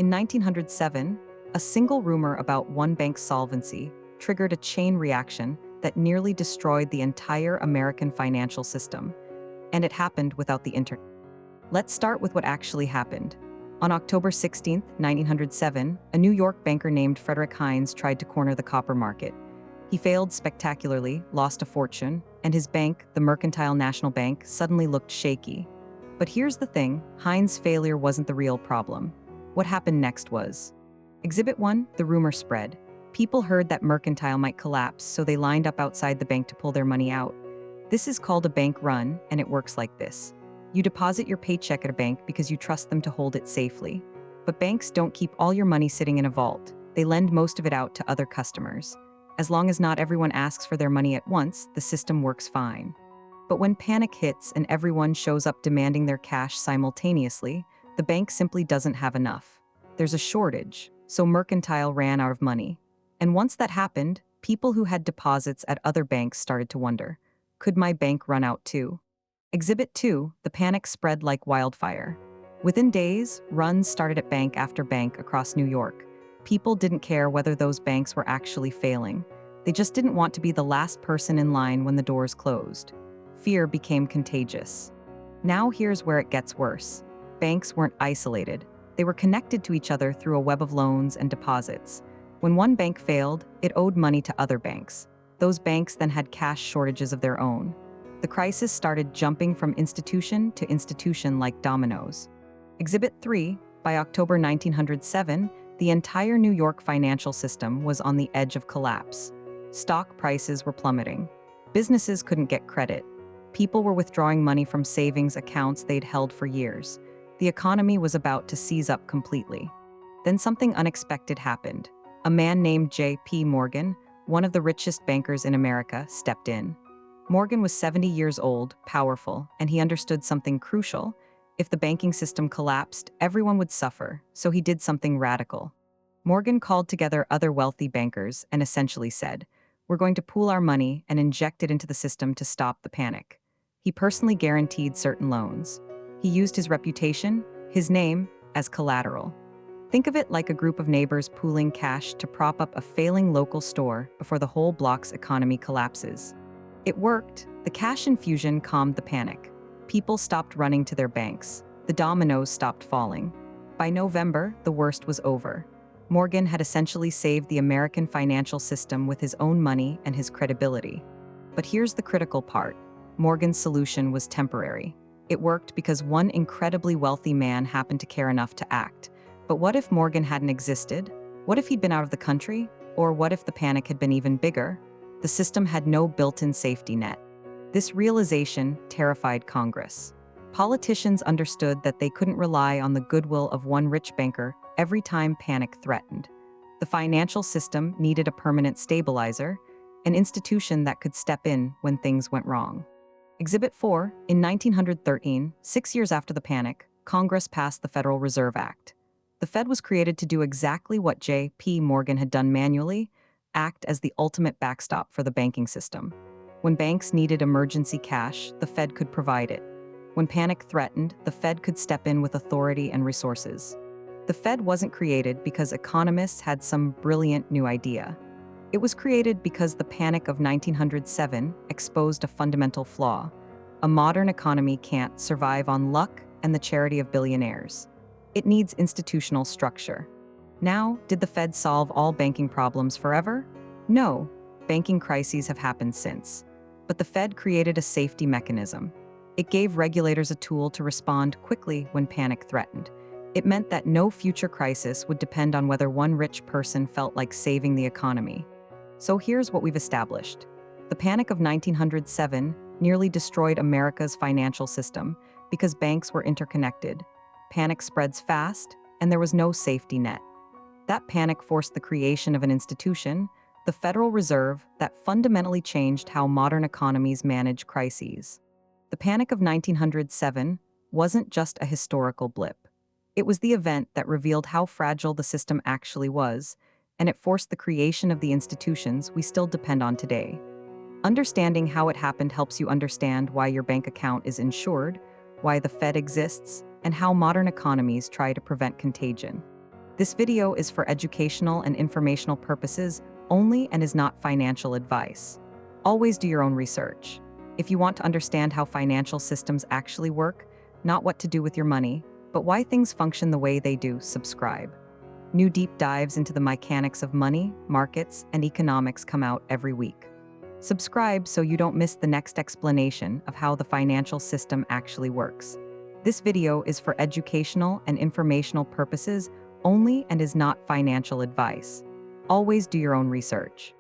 In 1907, a single rumor about one bank's solvency triggered a chain reaction that nearly destroyed the entire American financial system. And it happened without the internet. Let's start with what actually happened. On October 16, 1907, a New York banker named Frederick Hines tried to corner the copper market. He failed spectacularly, lost a fortune, and his bank, the Mercantile National Bank, suddenly looked shaky. But here's the thing, Hines' failure wasn't the real problem. What happened next was: Exhibit 1, the rumor spread. People heard that Mercantile might collapse, so they lined up outside the bank to pull their money out. This is called a bank run, and it works like this. You deposit your paycheck at a bank because you trust them to hold it safely. But banks don't keep all your money sitting in a vault. They lend most of it out to other customers. As long as not everyone asks for their money at once, the system works fine. But when panic hits and everyone shows up demanding their cash simultaneously, the bank simply doesn't have enough. There's a shortage, so Mercantile ran out of money. And once that happened, people who had deposits at other banks started to wonder, could my bank run out too? Exhibit 2, the panic spread like wildfire. Within days, runs started at bank after bank across New York. People didn't care whether those banks were actually failing. They just didn't want to be the last person in line when the doors closed. Fear became contagious. Now here's where it gets worse. Banks weren't isolated. They were connected to each other through a web of loans and deposits. When one bank failed, it owed money to other banks. Those banks then had cash shortages of their own. The crisis started jumping from institution to institution like dominoes. Exhibit 3, by October 1907, the entire New York financial system was on the edge of collapse. Stock prices were plummeting. Businesses couldn't get credit. People were withdrawing money from savings accounts they'd held for years. The economy was about to seize up completely. Then something unexpected happened. A man named J.P. Morgan, one of the richest bankers in America, stepped in. Morgan was 70 years old, powerful, and he understood something crucial. If the banking system collapsed, everyone would suffer, so he did something radical. Morgan called together other wealthy bankers and essentially said, "We're going to pool our money and inject it into the system to stop the panic." He personally guaranteed certain loans. He used his reputation, his name, as collateral. Think of it like a group of neighbors pooling cash to prop up a failing local store before the whole block's economy collapses. It worked. The cash infusion calmed the panic. People stopped running to their banks. The dominoes stopped falling. By November, the worst was over. Morgan had essentially saved the American financial system with his own money and his credibility. But here's the critical part. Morgan's solution was temporary. It worked because one incredibly wealthy man happened to care enough to act. But what if Morgan hadn't existed? What if he'd been out of the country? Or what if the panic had been even bigger? The system had no built-in safety net. This realization terrified Congress. Politicians understood that they couldn't rely on the goodwill of one rich banker every time panic threatened. The financial system needed a permanent stabilizer, an institution that could step in when things went wrong. Exhibit 4, in 1913, 6 years after the panic, Congress passed the Federal Reserve Act. The Fed was created to do exactly what J.P. Morgan had done manually, act as the ultimate backstop for the banking system. When banks needed emergency cash, the Fed could provide it. When panic threatened, the Fed could step in with authority and resources. The Fed wasn't created because economists had some brilliant new idea. It was created because the panic of 1907 exposed a fundamental flaw. A modern economy can't survive on luck and the charity of billionaires. It needs institutional structure. Now, did the Fed solve all banking problems forever? No, banking crises have happened since. But the Fed created a safety mechanism. It gave regulators a tool to respond quickly when panic threatened. It meant that no future crisis would depend on whether one rich person felt like saving the economy. So here's what we've established. The panic of 1907 nearly destroyed America's financial system because banks were interconnected. Panic spreads fast, and there was no safety net. That panic forced the creation of an institution, the Federal Reserve, that fundamentally changed how modern economies manage crises. The Panic of 1907 wasn't just a historical blip. It was the event that revealed how fragile the system actually was, and it forced the creation of the institutions we still depend on today. Understanding how it happened helps you understand why your bank account is insured, why the Fed exists, and how modern economies try to prevent contagion. This video is for educational and informational purposes only and is not financial advice. Always do your own research. If you want to understand how financial systems actually work, not what to do with your money, but why things function the way they do, subscribe. New deep dives into the mechanics of money, markets, and economics come out every week. Subscribe so you don't miss the next explanation of how the financial system actually works. This video is for educational and informational purposes only and is not financial advice. Always do your own research.